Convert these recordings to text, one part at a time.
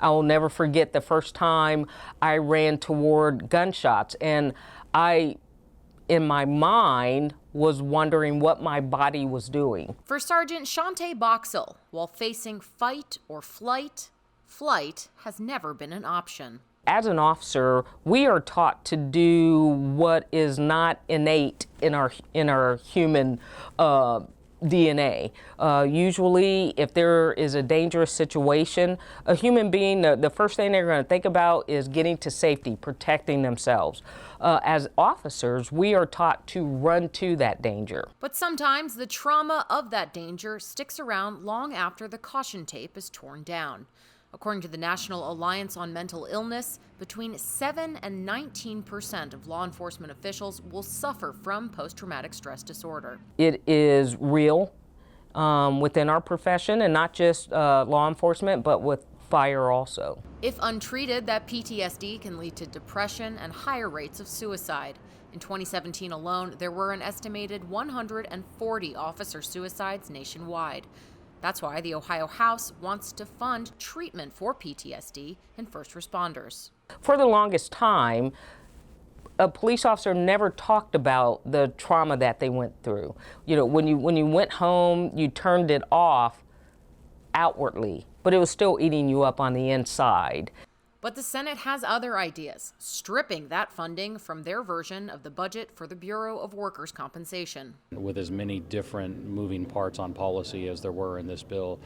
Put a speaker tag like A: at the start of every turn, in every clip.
A: I will never forget the first time I ran toward gunshots, and I, in my mind, was wondering what my body was doing.
B: For Sergeant Shante Boxell, while facing fight or flight, flight has never been an option.
A: As an officer, we are taught to do what is not innate in our human DNA. Usually, if there is a dangerous situation, a human being, the first thing they're going to think about is getting to safety, protecting themselves. As officers, we are taught to run to that danger.
B: But sometimes the trauma of that danger sticks around long after the caution tape is torn down. According to the National Alliance on Mental Illness, between 7 and 19% of law enforcement officials will suffer from post-traumatic stress disorder.
A: It is real within our profession, and not just law enforcement, but with fire also.
B: If untreated, that PTSD can lead to depression and higher rates of suicide. In 2017 alone, there were an estimated 140 officer suicides nationwide. That's why the Ohio House wants to fund treatment for PTSD in first responders.
A: For the longest time, a police officer never talked about the trauma that they went through. You know, when you went home, you turned it off outwardly, but it was still eating you up on the inside.
B: But the Senate has other ideas, stripping that funding from their version of the budget for the Bureau of Workers' Compensation.
C: With as many different moving parts on policy as there were in this bill,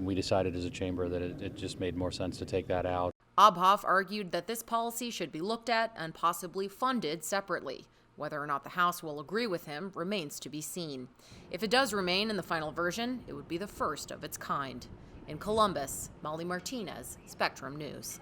C: we decided as a chamber that it just made more sense to take that out.
B: Obhoff argued that this policy should be looked at and possibly funded separately. Whether or not the House will agree with him remains to be seen. If it does remain in the final version, it would be the first of its kind. In Columbus, Molly Martinez, Spectrum News.